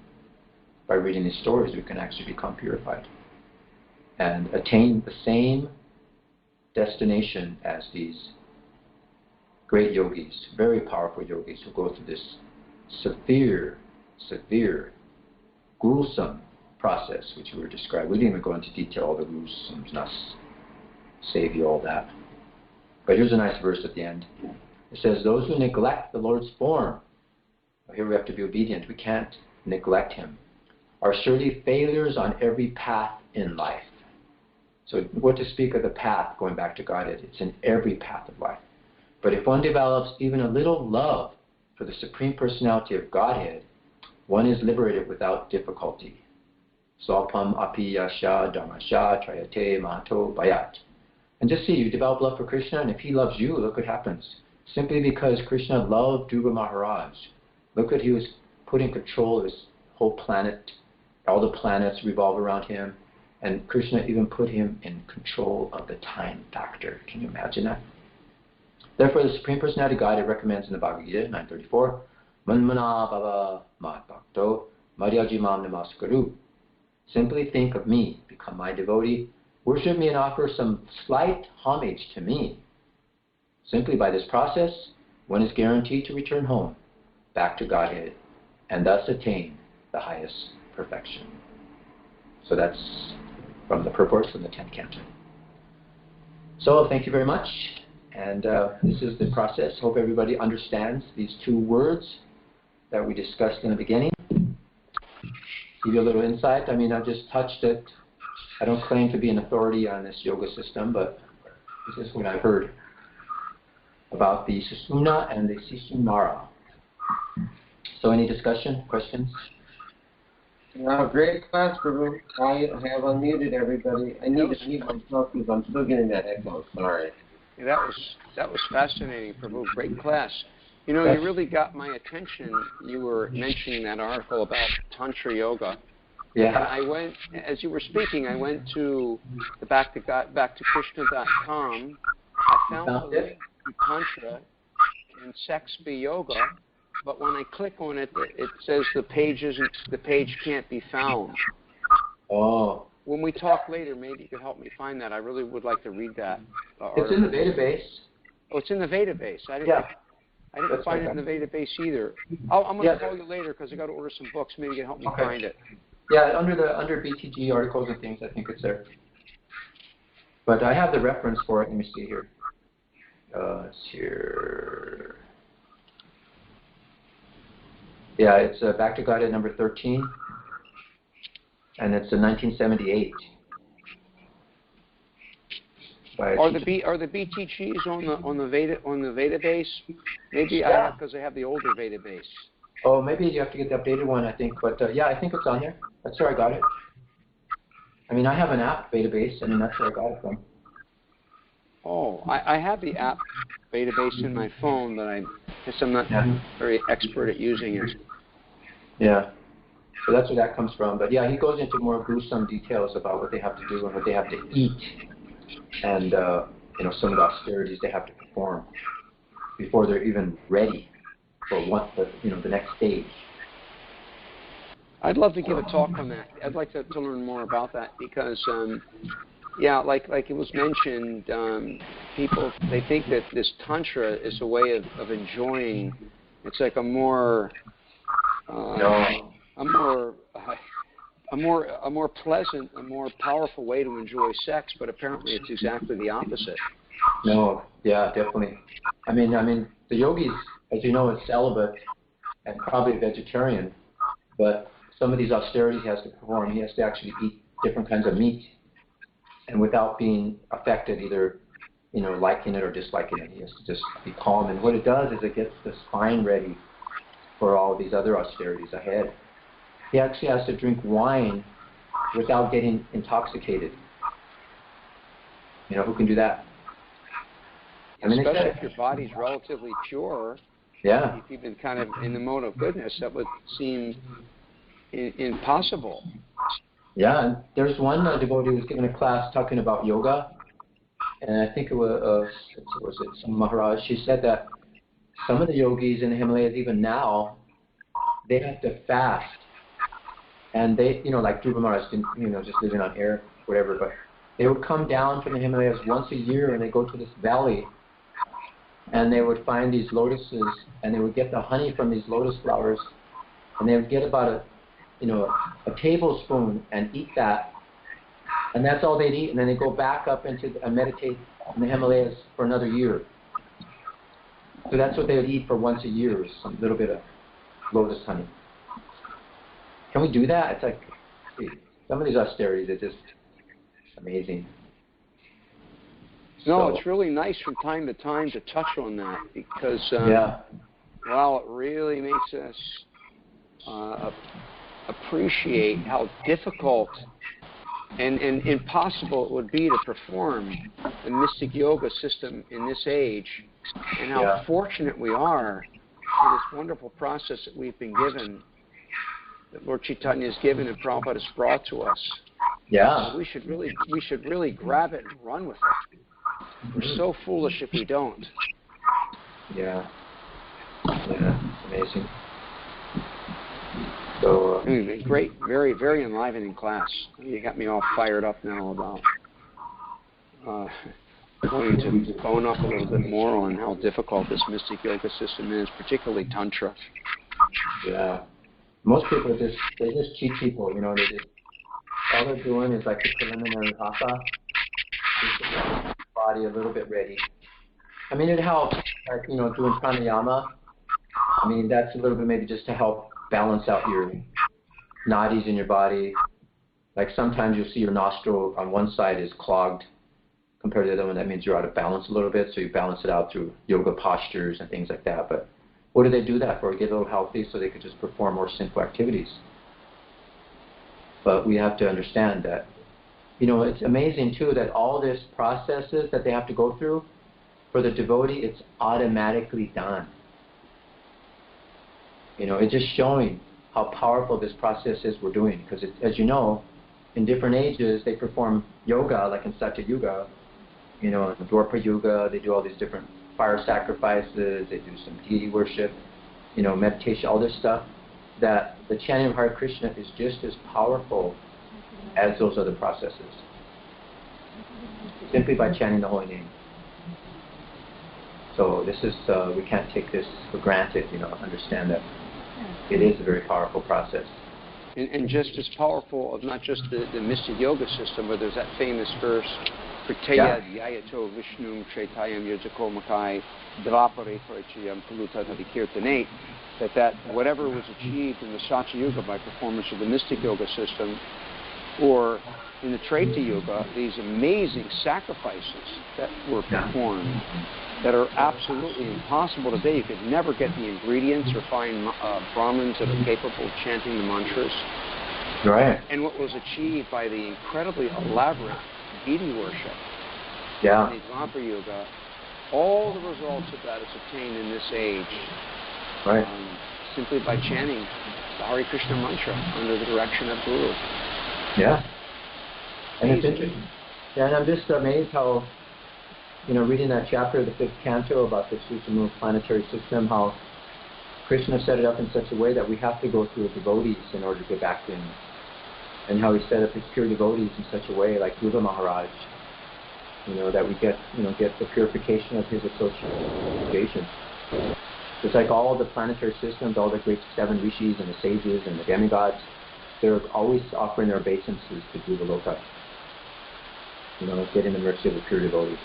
By reading these stories, we can actually become purified and attain the same destination as these great yogis, very powerful yogis who go through this severe, gruesome process which we were describing. We didn't even go into detail all the gruesome, not save you all that. But here's a nice verse at the end. It says, those who neglect the Lord's form, here we have to be obedient, we can't neglect Him, are surely failures on every path in life. So what to speak of the path, going back to Godhead, it's in every path of life. But if one develops even a little love for the Supreme Personality of Godhead, one is liberated without difficulty. Swapam api yasha dharmasha trayate mato bayat. And just see, you develop love for Krishna, and if He loves you, look what happens. Simply because Krishna loved Dhruva Maharaj. Look what He was put in control of his whole planet. All the planets revolve around Him. And Krishna even put Him in control of the time factor. Can you imagine that? Therefore, the Supreme Personality of Godhead recommends in the Bhagavad Gita, 934, Manmana bhava mat bhakto madhyaji mam namaskaru. Simply think of me, become my devotee, worship me and offer some slight homage to me. Simply by this process, one is guaranteed to return home, back to Godhead, and thus attain the highest perfection. So that's from the purports from the 10th canto. So thank you very much. And this is the process. Hope everybody understands these two words that we discussed in the beginning. Give you a little insight. I mean, I've just touched it. I don't claim to be an authority on this yoga system, but this is what I've heard about the Suṣumṇā and the Śiśumāra. So any discussion, questions? Great class, Prabhu. I have unmuted everybody. I need to mute myself because I'm still getting that echo. Sorry. Yeah, that was fascinating, Prabhu. Great class. You really got my attention. You were mentioning that article about Tantra Yoga. Yeah. I went, as you were speaking, I went to the back to Krishna.com. I found the link to Tantra and Sex Be Yoga, but when I click on it, it says the page can't be found. Oh. When we talk later, maybe you could help me find that. I really would like to read that. It's in the database. Oh, it's in the database. I didn't find it in the database either. I'm going to call you later because I got to order some books. Maybe you can help me find it. Yeah, under BTG articles and things, I think it's there. But I have the reference for it. Let me see here. It's here. Yeah, it's Back to Godhead number 13. And it's in 1978. Are the BTGs on the Veda base? Maybe because I have the older Veda base. Oh, maybe you have to get the updated one, I think. But yeah, I think it's on there. That's where I got it. I mean, I have an app database, and that's where I got it from. Oh, I have the app database in my phone, but I guess I'm not very expert at using it. Yeah. So that's where that comes from. But yeah, he goes into more gruesome details about what they have to do and what they have to eat, and some of the austerities they have to perform before they're even ready for the next stage. I'd love to give a talk on that. I'd like to learn more about that because, like it was mentioned, people, they think that this Tantra is a way of enjoying. It's like a more pleasant, a more powerful way to enjoy sex, but apparently it's exactly the opposite. No, yeah, definitely. I mean, the yogis, as you know, is celibate and probably vegetarian, but some of these austerities he has to perform. He has to actually eat different kinds of meat, and without being affected, either liking it or disliking it. He has to just be calm. And what it does is it gets the spine ready for all these other austerities ahead. He actually has to drink wine without getting intoxicated. Who can do that? Especially if your body's relatively pure. Yeah. If you've been kind of in the mode of goodness, that would seem impossible. Yeah, and there's one devotee who was giving a class talking about yoga, and I think it was some Maharaj. She said that some of the yogis in the Himalayas, even now, they have to fast, and they, like Dhruva Maharaj, just living on air, whatever, but they would come down from the Himalayas once a year, and they go to this valley, and they would find these lotuses, and they would get the honey from these lotus flowers, and they would get about a tablespoon and eat that, and that's all they'd eat, and then they go back up and meditate in the Himalayas for another year. So that's what they would eat for once a year, is some little bit of lotus honey. Can we do that? It's like, some of these austerities are just amazing. No, it's really nice from time to time to touch on that because, while it really makes us appreciate how difficult and impossible it would be to perform the mystic yoga system in this age, and how fortunate we are for this wonderful process that we've been given, that Lord Chaitanya has given and Prabhupada has brought to us. Yeah. So we should really grab it and run with it. We're so foolish if we don't. Yeah. Yeah, it's amazing. So, great, very, very enlivening class. You got me all fired up now about going to bone up a little bit more on how difficult this mystic yoga system is, particularly Tantra. Yeah. Most people they just cheat people, all they're doing is like the preliminary hatha, get the body a little bit ready. I mean, it helps, like, doing pranayama. I mean, that's a little bit maybe just to help balance out your nadis in your body. Like sometimes you'll see your nostril on one side is clogged compared to the other one. That means you're out of balance a little bit, so you balance it out through yoga postures and things like that. But what do they do that for? Get a little healthy so they could just perform more simple activities. But we have to understand that, it's amazing too that all these processes that they have to go through, for the devotee, it's automatically done. It's just showing how powerful this process is we're doing. Because as you know, in different ages, they perform yoga, like in Satya Yuga, in Dwapara Yuga, they do all these different fire sacrifices, they do some deity worship, meditation, all this stuff, that the chanting of Hare Krishna is just as powerful as those other processes. Simply by chanting the holy name. So this is, we can't take this for granted, understand that it is a very powerful process. And just as powerful of not just the mystic yoga system, but there's that famous verse, Prateya Dhyayato Vishnu Chaitayam Yajako Makai Dvapare Parachayam Palutata Kirtanate, that whatever was achieved in the Satya Yuga by performance of the mystic yoga system or in the Treta Yuga, these amazing sacrifices that were performed that are absolutely impossible today. You could never get the ingredients or find Brahmins that are capable of chanting the mantras. Right. And what was achieved by the incredibly elaborate deity worship in the Dvapara Yuga, all the results of that is obtained in this age. Right. Simply by chanting the Hare Krishna mantra under the direction of Guru. Yeah. And it's interesting. Yeah, and I'm just amazed how, reading that chapter of the 5th canto about the Suṣumṇā planetary system, how Krishna set it up in such a way that we have to go through devotees in order to get back to him. And how he set up his pure devotees in such a way, like Dhruva Maharaj, that we get the purification of his association. It's like all the planetary systems, all the great 7 rishis and the sages and the demigods, they're always offering their obeisances to Brahmaloka. Getting the mercy of the pure devotees.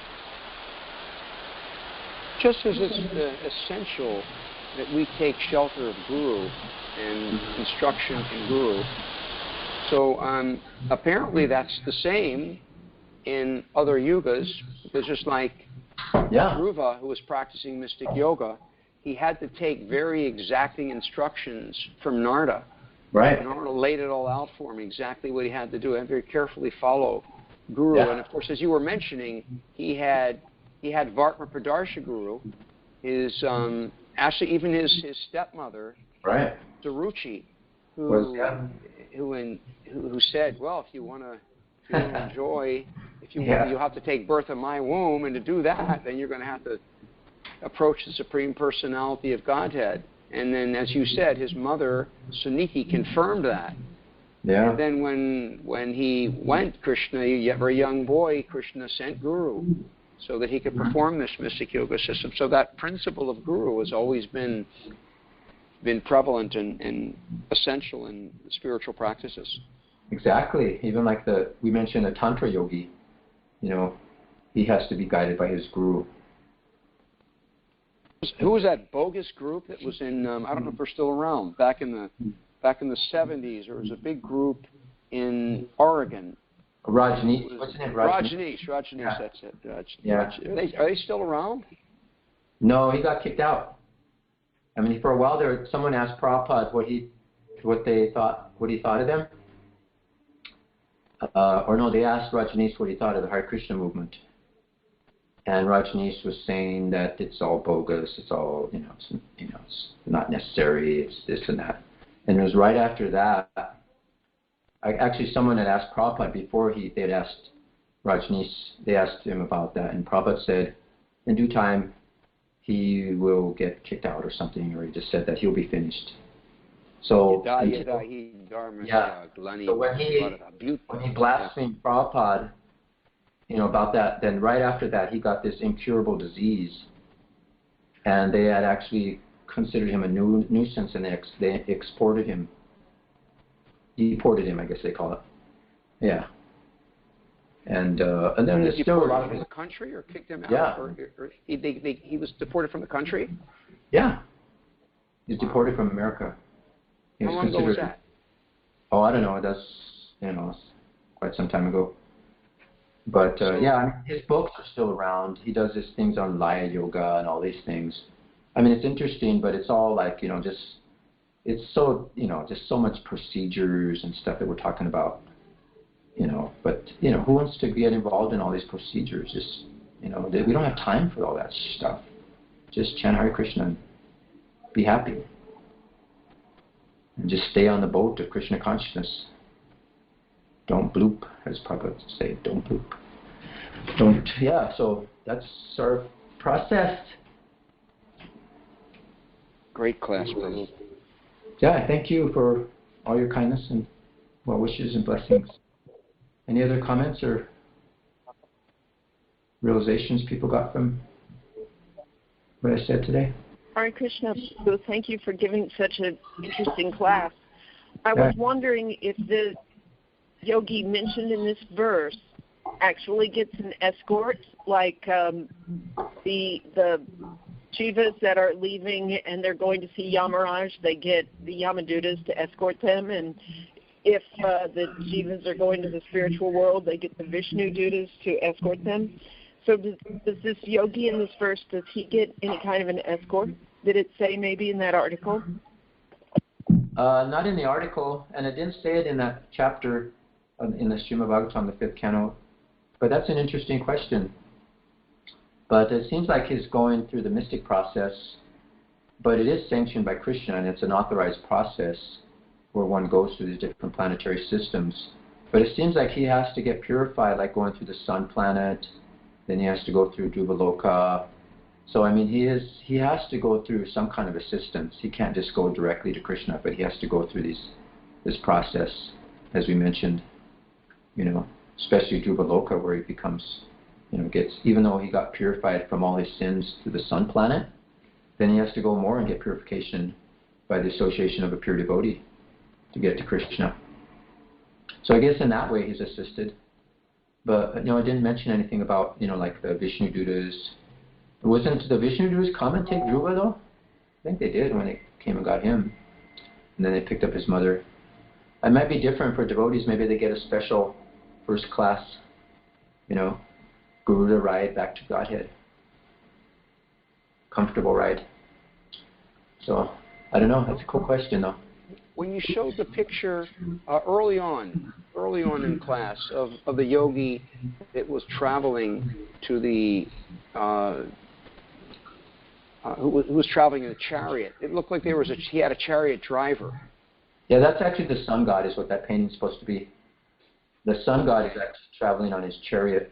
Just as it's essential that we take shelter of Guru and instruction in Guru. So apparently that's the same in other yugas, because just like Dhruva, who was practicing mystic yoga, he had to take very exacting instructions from Narada. Right. Narada laid it all out for him, exactly what he had to do, and very carefully follow Guru. And of course, as you were mentioning, he had Vartma Pradarsha Guru, his actually even his stepmother, Daruchi, who said, well, if you want to enjoy, you have to take birth of my womb, and to do that, then you're going to have to approach the Supreme Personality of Godhead. And then, as you said, his mother, Suniti, confirmed that. Yeah. And then when he went, Krishna, a very young boy, Krishna sent Guru so that he could perform this mystic yoga system. So that principle of Guru has always been prevalent and essential in spiritual practices. Exactly. Even like we mentioned a Tantra yogi, he has to be guided by his Guru. Who was that bogus group that was in, I don't know if they're still around, back in the 70s? There was a big group in Oregon. Rajneesh. What's his name? Rajneesh, that's it. Are they still around? No, he got kicked out. I mean, for a while there, someone asked Prabhupada what he thought of them. They asked Rajneesh what he thought of the Hare Krishna movement. And Rajneesh was saying that it's all bogus, it's all, it's not necessary, it's this and that. And it was right after that, someone had asked Prabhupada before they had asked Rajneesh, they asked him about that, and Prabhupada said, in due time, he will get kicked out or something, or he just said that he'll be finished. So, so when he blasphemed Prabhupada, about that, then right after that, he got this incurable disease, and they had actually considered him a nuisance, and they deported him, I guess they call it. Yeah. And then there's still a lot of from the country, or kicked him out? Yeah. Or he was deported from the country? Yeah. He was deported from America. How long ago was that? Oh, I don't know. That's, quite some time ago. But his books are still around. He does his things on Laya Yoga and all these things. I mean, it's interesting, but it's all like, it's so, just so much procedures and stuff that we're talking about, But, who wants to get involved in all these procedures? Just, we don't have time for all that stuff. Just chant Hare Krishna and be happy. And just stay on the boat of Krishna consciousness. Don't bloop, as Prabhupada say, don't bloop. So that's our process. Great class, Prabhu. Yeah, thank you for all your kindness and well wishes and blessings. Any other comments or realizations people got from what I said today? Hare Krishna, Prabhu, thank you for giving such an interesting class. I was wondering if the yogi mentioned in this verse actually gets an escort, like the Jivas that are leaving and they're going to see Yamaraj, they get the Yamadutas to escort them, and if the jivas are going to the spiritual world, they get the Vishnu dutas to escort them. So does this yogi in this verse, does he get any kind of an escort? Did it say maybe in that article? Not in the article, and it didn't say it in that chapter in the Srimad Bhagavatam, the 5th canto. But that's an interesting question. But it seems like he's going through the mystic process, but it is sanctioned by Krishna, and it's an authorized process where one goes through these different planetary systems. But it seems like he has to get purified, like going through the sun planet, then he has to go through Dhruva. So, I mean, he has to go through some kind of assistance. He can't just go directly to Krishna, but he has to go through this process, as we mentioned, especially Dhruva, where he becomes, even though he got purified from all his sins through the sun planet, then he has to go more and get purification by the association of a pure devotee to get to Krishna. So I guess in that way he's assisted. But, I didn't mention anything about, like the Vishnu dutas. Wasn't the Vishnu dutas come and take Dhruva, though? I think they did when they came and got him. And then they picked up his mother. It might be different for devotees. Maybe they get a special first class, Garuda ride back to Godhead. Comfortable ride. So, I don't know. That's a cool question, though. When you showed the picture early on in class of the yogi that was traveling to the who was traveling in a chariot, it looked like he had a chariot driver. Yeah, that's actually the sun god is what that painting's supposed to be. The sun god is actually traveling on his chariot,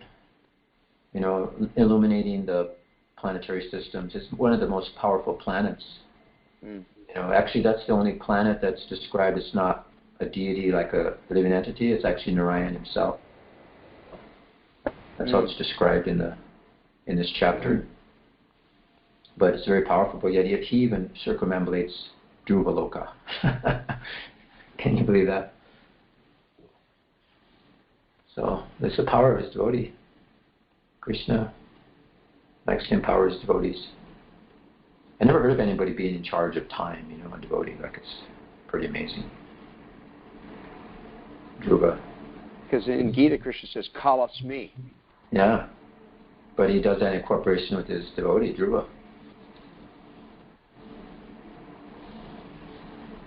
illuminating the planetary systems. It's one of the most powerful planets. Actually, that's the only planet that's described as not a deity like a living entity. It's actually Narayan himself. That's how it's described in this chapter. But it's very powerful. But yet he even circumambulates Brahmaloka. Can you believe that? So that's the power of his devotee. Krishna likes to empower his devotees. I never heard of anybody being in charge of time, a devotee. Like, it's pretty amazing. Dhruva. Because in Gita, Krishna says, Kalasmi. Yeah. But he does that in cooperation with his devotee, Dhruva.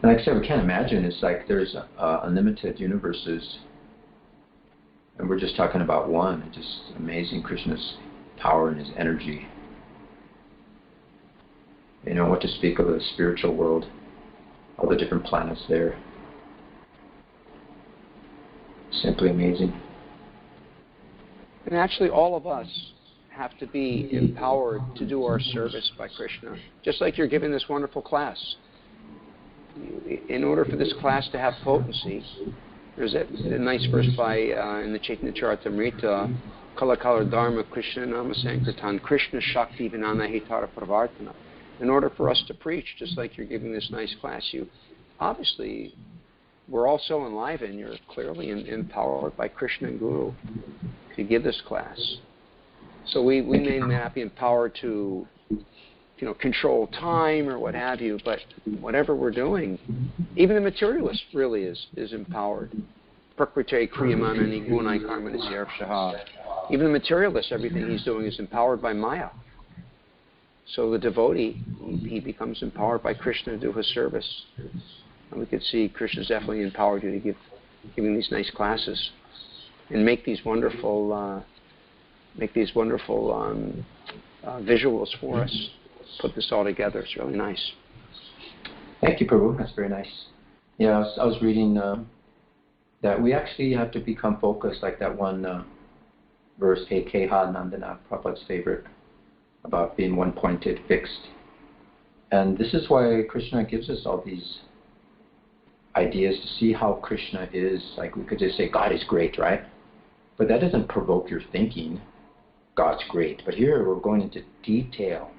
And like I said, we can't imagine. It's like there's unlimited universes. And we're just talking about one. It's just amazing, Krishna's power and his energy. What to speak of the spiritual world, all the different planets there. Simply amazing. And actually all of us have to be empowered to do our service by Krishna, just like you're giving this wonderful class. In order for this class to have potency, there's a nice verse in the Chaitanya Charitamrita, Kala Kala Dharma Krishna Nama Sankirtan Krishna Shakti Vinana Hitara Pravartana. In order for us to preach, just like you're giving this nice class, obviously, we're all so enlivened, you're clearly empowered by Krishna and Guru to give this class. So we may not be empowered to, control time or what have you, but whatever we're doing, even the materialist really is empowered. Prakriti kriyamana nigunai karmana syarvshaha. Even the materialist, everything he's doing is empowered by Maya. So the devotee, he becomes empowered by Krishna to do his service. And we could see Krishna's definitely empowered you to giving these nice classes and make these wonderful visuals for us. Put this all together. It's really nice. Thank you, Prabhu. That's very nice. Yeah, I was reading that we actually have to become focused, like that one verse, Ekeha Nandana, Prabhupada's favorite, about being one-pointed, fixed. And this is why Krishna gives us all these ideas to see how Krishna is. Like, we could just say, God is great, right? But that doesn't provoke your thinking, God's great. But here we're going into detail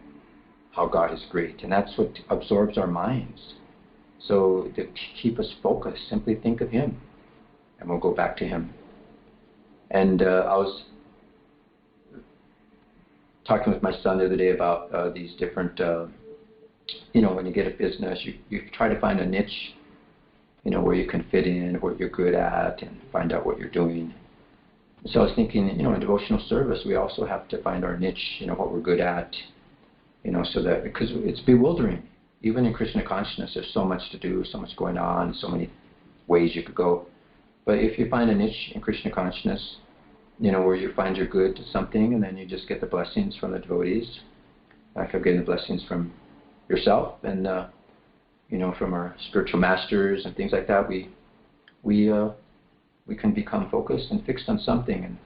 how God is great. And that's what absorbs our minds. So to keep us focused, simply think of Him. And we'll go back to Him. And I was talking with my son the other day about these different, when you get a business, you try to find a niche, where you can fit in, what you're good at, and find out what you're doing. So I was thinking, in devotional service, we also have to find our niche, what we're good at, so that, because it's bewildering. Even in Krishna consciousness, there's so much to do, so much going on, so many ways you could go. But if you find a niche in Krishna consciousness, where you find you're good at something, and then you just get the blessings from the devotees, like I'm getting the blessings from yourself, and from our spiritual masters and things like that, we can become focused and fixed on something,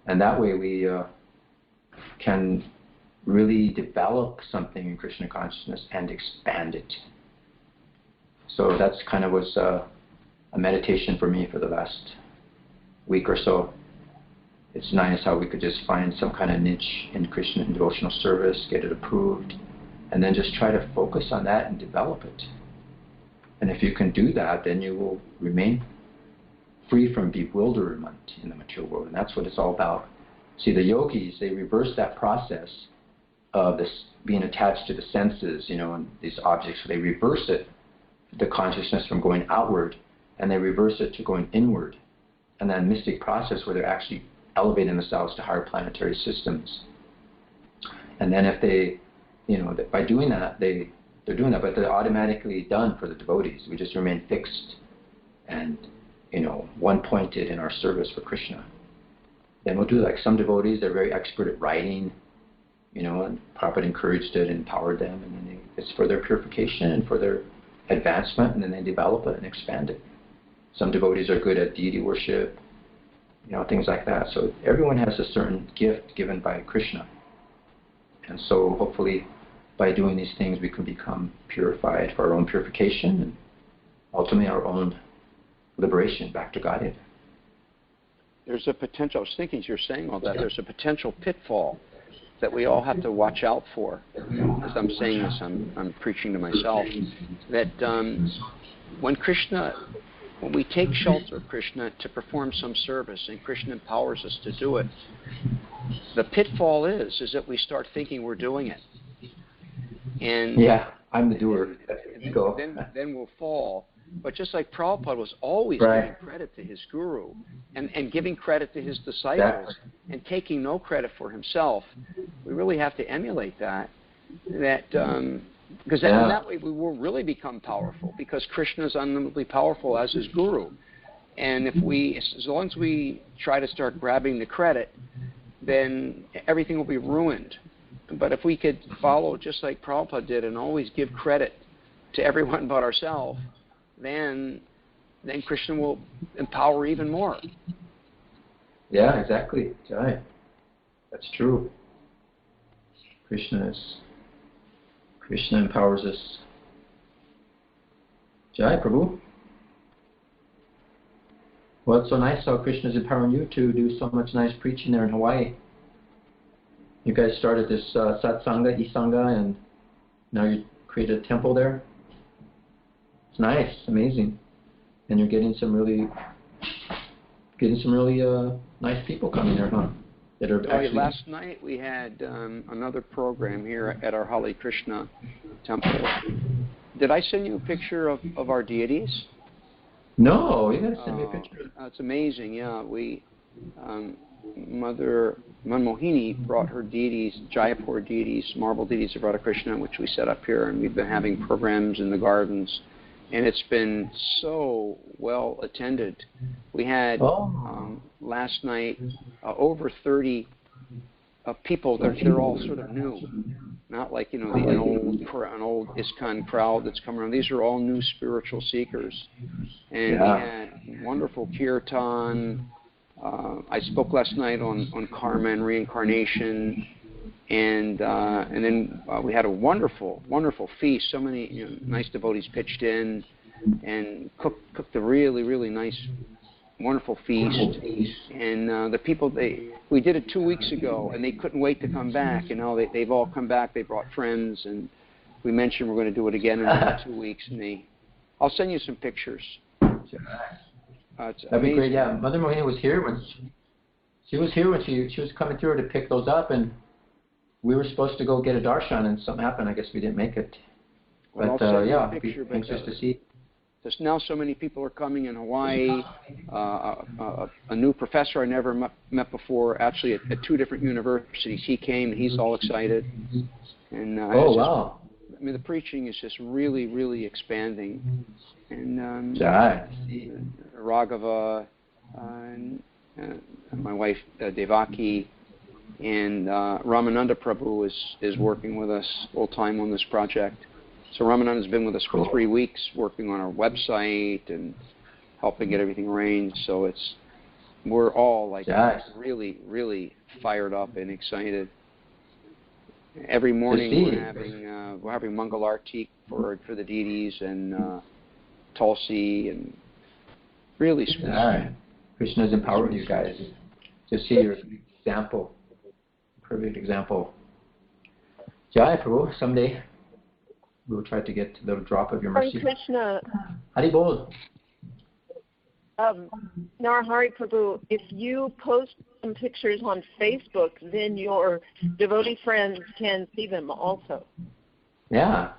and that way we can really develop something in Krishna consciousness and expand it. So that's kind of was a meditation for me for the last week or so. It's nice how we could just find some kind of niche in Krishna and devotional service, get it approved, and then just try to focus on that and develop it. And if you can do that, then you will remain free from bewilderment in the material world, and that's what it's all about. See, the yogis, they reverse that process of this being attached to the senses, and these objects. So they reverse it, the consciousness from going outward, and they reverse it to going inward. And that mystic process where they're actually elevating themselves to higher planetary systems. And then if they, by doing that, they're doing that, but they're automatically done for the devotees. We just remain fixed and, one-pointed in our service for Krishna. Then we'll do like some devotees, they're very expert at writing, and Prabhupada encouraged it and empowered them, and then it's for their purification and for their advancement, and then they develop it and expand it. Some devotees are good at deity worship, things like that. So everyone has a certain gift given by Krishna. And so hopefully by doing these things we can become purified for our own purification and ultimately our own liberation back to Godhead. There's a potential, I was thinking as you're saying all that, there's a potential pitfall that we all have to watch out for. As I'm saying this, I'm preaching to myself, that when we take shelter of Krishna to perform some service, and Krishna empowers us to do it, the pitfall is that we start thinking we're doing it. And yeah, I'm the doer. Then we'll fall. But just like Prabhupada was always right. giving credit to his guru and giving credit to his disciples and taking no credit for himself, we really have to emulate that. Because in that way we will really become powerful, because Krishna is unlimitedly powerful as his guru. And as long as we try to start grabbing the credit, then everything will be ruined. But if we could follow just like Prabhupada did and always give credit to everyone but ourselves, then Krishna will empower even more. Yeah, exactly. Right. That's true. Krishna empowers us. Jai, Prabhu. Well, it's so nice how Krishna is empowering you to do so much nice preaching there in Hawaii. You guys started this satsanga, isanga, and now you created a temple there. It's nice, amazing, and you're getting some really nice people coming there, huh? That are actually. Last night we had another program here at our Hare Krishna temple. Did I send you a picture of our deities? No, you gotta send me a picture. It's amazing. Yeah, we Mother Manmohini brought her deities, Jaipur deities, marble deities of Radha Krishna, which we set up here, and we've been having programs in the gardens. And it's been so well attended. We had last night over 30 people. They're all sort of new, not like an old ISKCON crowd that's coming around. These are all new spiritual seekers, and we had wonderful kirtan. I spoke last night on karma and reincarnation. And then we had a wonderful feast. So many nice devotees pitched in and cooked a really, really nice, wonderful feast. And the people, we did it 2 weeks ago, and they couldn't wait to come back. They've all come back. They brought friends, and we mentioned we're going to do it again in another 2 weeks. And I'll send you some pictures. That'd be great. Yeah, Mother Mohini was here when she was coming through to pick those up, and we were supposed to go get a darshan, and something happened. I guess we didn't make it. But I'd be anxious to see. There's now so many people are coming in Hawaii. A new professor I never met before, actually at 2 different universities. He came, and he's all excited. And wow. I mean, the preaching is just really, really expanding. And Raghava, and my wife Devaki, and Ramananda Prabhu is working with us full time on this project. So Ramananda's been with us for 3 weeks, working on our website and helping get everything arranged. So we're all like really, really fired up and excited. Every morning we're having Mangalarti for the deities and Tulsi, and really special. Krishna's empowering you guys to see your example, perfect example. Jai Prabhu, someday we'll try to get a little drop of your mercy. Hare Krishna. Hari Bol. Narahari Prabhu, if you post some pictures on Facebook, then your devotee friends can see them also. Yeah.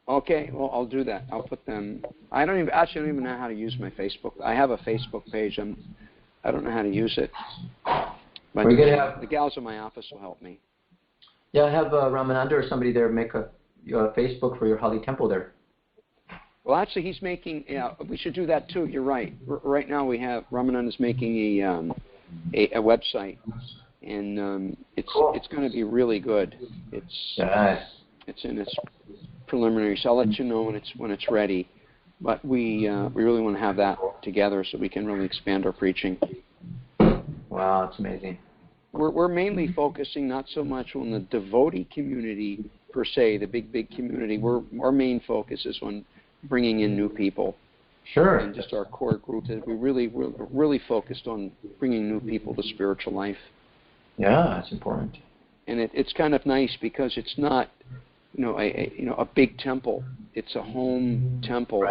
Okay, well, I'll do that. I'll put them. I don't even know how to use my Facebook. I have a Facebook page. I don't know how to use it. But the gals in my office will help me. Yeah, have Ramananda or somebody there make a Facebook for your Hali temple there. Well, actually, he's making. We should do that too. You're right. Right now, we have Ramananda's making a website, and it's going to be really good. It's in its preliminary, so I'll let you know when it's ready. But we really want to have that together so we can really expand our preaching. Wow, it's amazing. We're mainly focusing not so much on the devotee community per se, the big community. Our main focus is on bringing in new people. Sure. And just our core group, that we're really focused on bringing new people to spiritual life. Yeah, that's important. And it's kind of nice because it's not, a big temple. It's a home temple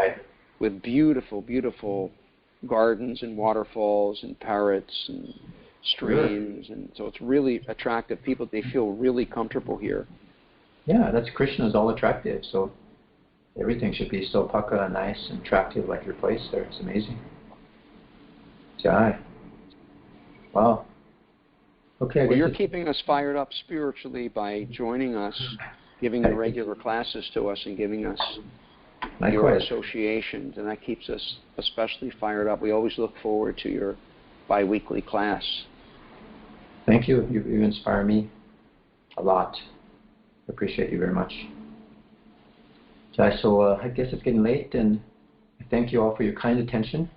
with beautiful, beautiful gardens and waterfalls and parrots and streams, and so it's really attractive. People, they feel really comfortable here. Yeah, that's Krishna's all attractive. So everything should be so paka, nice and attractive like your place there. It's amazing. Jai. Wow. Okay. Well, you're keeping us fired up spiritually by joining us, giving the regular classes to us, and giving us your associations, and that keeps us especially fired up. We always look forward to your bi-weekly class. Thank you. You inspire me a lot. I appreciate you very much. Jai, so I guess it's getting late, and I thank you all for your kind attention.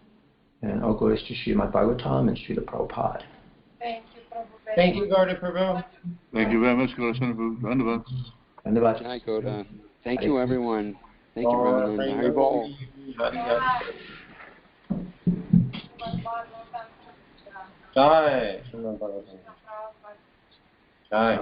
And all glories to Srimad Bhagavatam and Srila Prabhupada. Thank you, Prabhu. Thank you, Gauda Prabhu. Thank you very much, Prabhu. Dhanyavad. Dhanyavad. Jai Gauda. Thank you, everyone. Thank you, Ramananda. Hari Bol. Jai. Jai.